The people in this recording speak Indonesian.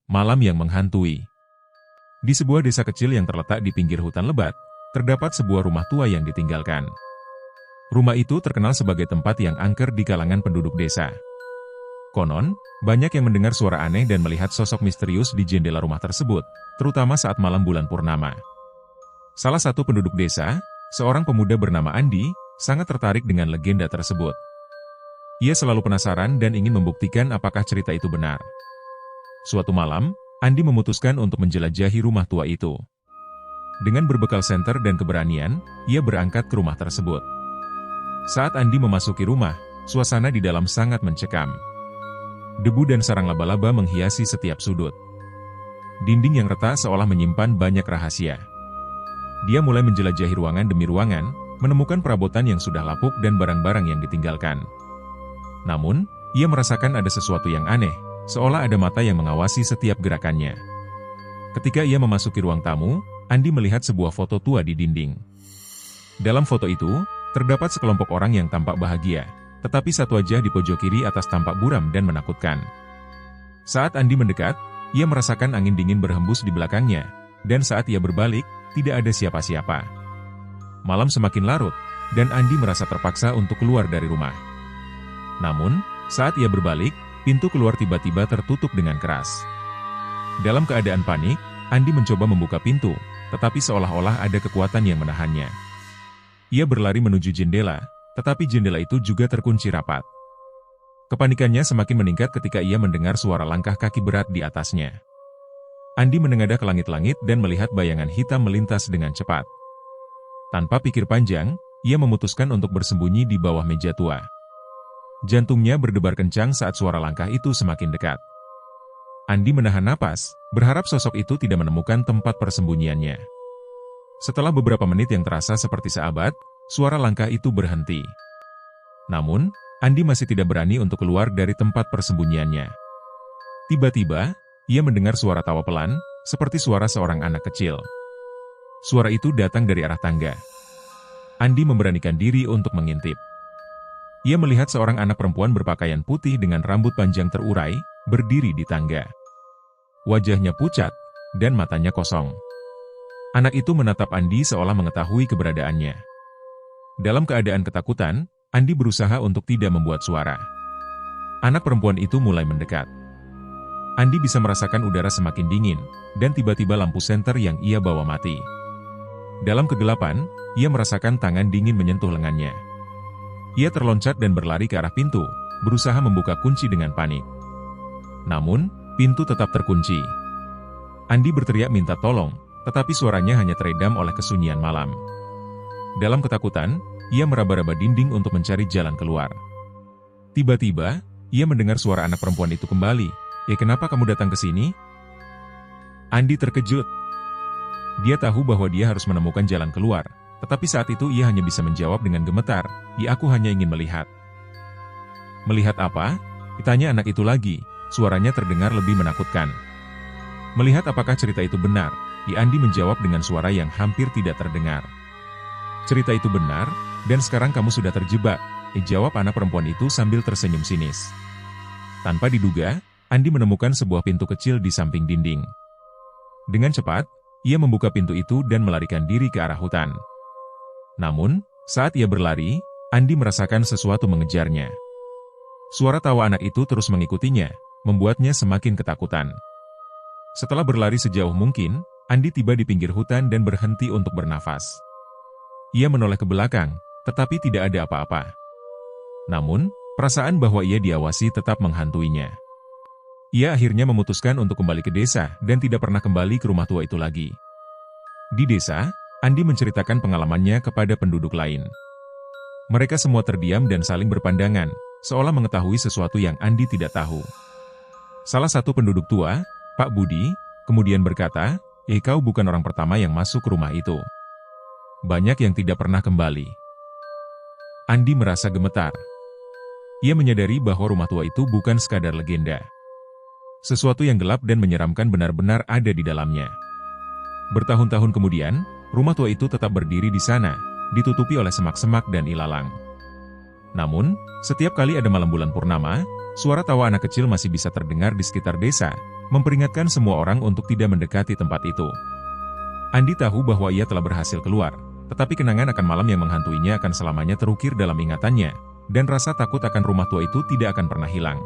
Malam yang menghantui. Di sebuah desa kecil yang terletak di pinggir hutan lebat, terdapat sebuah rumah tua yang ditinggalkan. Rumah itu terkenal sebagai tempat yang angker di kalangan penduduk desa. Konon, banyak yang mendengar suara aneh dan melihat sosok misterius di jendela rumah tersebut, terutama saat malam bulan purnama. Salah satu penduduk desa, seorang pemuda bernama Andi, sangat tertarik dengan legenda tersebut. Ia selalu penasaran dan ingin membuktikan apakah cerita itu benar. Suatu malam, Andi memutuskan untuk menjelajahi rumah tua itu. Dengan berbekal senter dan keberanian, ia berangkat ke rumah tersebut. Saat Andi memasuki rumah, suasana di dalam sangat mencekam. Debu dan sarang laba-laba menghiasi setiap sudut. Dinding yang retak seolah menyimpan banyak rahasia. Dia mulai menjelajahi ruangan demi ruangan, menemukan perabotan yang sudah lapuk dan barang-barang yang ditinggalkan. Namun, ia merasakan ada sesuatu yang aneh, seolah ada mata yang mengawasi setiap gerakannya. Ketika ia memasuki ruang tamu, Andi melihat sebuah foto tua di dinding. Dalam foto itu, terdapat sekelompok orang yang tampak bahagia, tetapi satu wajah di pojok kiri atas tampak buram dan menakutkan. Saat Andi mendekat, ia merasakan angin dingin berhembus di belakangnya, dan saat ia berbalik, tidak ada siapa-siapa. Malam semakin larut, dan Andi merasa terpaksa untuk keluar dari rumah. Namun, saat ia berbalik, pintu keluar tiba-tiba tertutup dengan keras. Dalam keadaan panik, Andi mencoba membuka pintu, tetapi seolah-olah ada kekuatan yang menahannya. Ia berlari menuju jendela, tetapi jendela itu juga terkunci rapat. Kepanikannya semakin meningkat ketika ia mendengar suara langkah kaki berat di atasnya. Andi menengadah ke langit-langit dan melihat bayangan hitam melintas dengan cepat. Tanpa pikir panjang, ia memutuskan untuk bersembunyi di bawah meja tua. Jantungnya berdebar kencang saat suara langkah itu semakin dekat. Andi menahan napas, berharap sosok itu tidak menemukan tempat persembunyiannya. Setelah beberapa menit yang terasa seperti seabad, suara langkah itu berhenti. Namun, Andi masih tidak berani untuk keluar dari tempat persembunyiannya. Tiba-tiba, ia mendengar suara tawa pelan, seperti suara seorang anak kecil. Suara itu datang dari arah tangga. Andi memberanikan diri untuk mengintip. Ia melihat seorang anak perempuan berpakaian putih dengan rambut panjang terurai, berdiri di tangga. Wajahnya pucat, dan matanya kosong. Anak itu menatap Andi seolah mengetahui keberadaannya. Dalam keadaan ketakutan, Andi berusaha untuk tidak membuat suara. Anak perempuan itu mulai mendekat. Andi bisa merasakan udara semakin dingin, dan tiba-tiba lampu senter yang ia bawa mati. Dalam kegelapan, ia merasakan tangan dingin menyentuh lengannya. Ia terloncat dan berlari ke arah pintu, berusaha membuka kunci dengan panik. Namun, pintu tetap terkunci. Andi berteriak minta tolong, tetapi suaranya hanya teredam oleh kesunyian malam. Dalam ketakutan, ia meraba-raba dinding untuk mencari jalan keluar. Tiba-tiba, ia mendengar suara anak perempuan itu kembali. Kenapa kamu datang ke sini?" Andi terkejut. Dia tahu bahwa dia harus menemukan jalan keluar, tetapi saat itu ia hanya bisa menjawab dengan gemetar, "Aku hanya ingin melihat." "Melihat apa?" Tanya anak itu lagi, suaranya terdengar lebih menakutkan. "Melihat apakah cerita itu benar?" Andi menjawab dengan suara yang hampir tidak terdengar. "Cerita itu benar, dan sekarang kamu sudah terjebak," jawab anak perempuan itu sambil tersenyum sinis. Tanpa diduga, Andi menemukan sebuah pintu kecil di samping dinding. Dengan cepat, ia membuka pintu itu dan melarikan diri ke arah hutan. Namun, saat ia berlari, Andi merasakan sesuatu mengejarnya. Suara tawa anak itu terus mengikutinya, membuatnya semakin ketakutan. Setelah berlari sejauh mungkin, Andi tiba di pinggir hutan dan berhenti untuk bernafas. Ia menoleh ke belakang, tetapi tidak ada apa-apa. Namun, perasaan bahwa ia diawasi tetap menghantuinya. Ia akhirnya memutuskan untuk kembali ke desa dan tidak pernah kembali ke rumah tua itu lagi. Di desa, Andi menceritakan pengalamannya kepada penduduk lain. Mereka semua terdiam dan saling berpandangan, seolah mengetahui sesuatu yang Andi tidak tahu. Salah satu penduduk tua, Pak Budi, kemudian berkata, "Kau bukan orang pertama yang masuk ke rumah itu. Banyak yang tidak pernah kembali." Andi merasa gemetar. Ia menyadari bahwa rumah tua itu bukan sekadar legenda. Sesuatu yang gelap dan menyeramkan benar-benar ada di dalamnya. Bertahun-tahun kemudian, rumah tua itu tetap berdiri di sana, ditutupi oleh semak-semak dan ilalang. Namun, setiap kali ada malam bulan purnama, suara tawa anak kecil masih bisa terdengar di sekitar desa, memperingatkan semua orang untuk tidak mendekati tempat itu. Andi tahu bahwa ia telah berhasil keluar, tetapi kenangan akan malam yang menghantuinya akan selamanya terukir dalam ingatannya, dan rasa takut akan rumah tua itu tidak akan pernah hilang.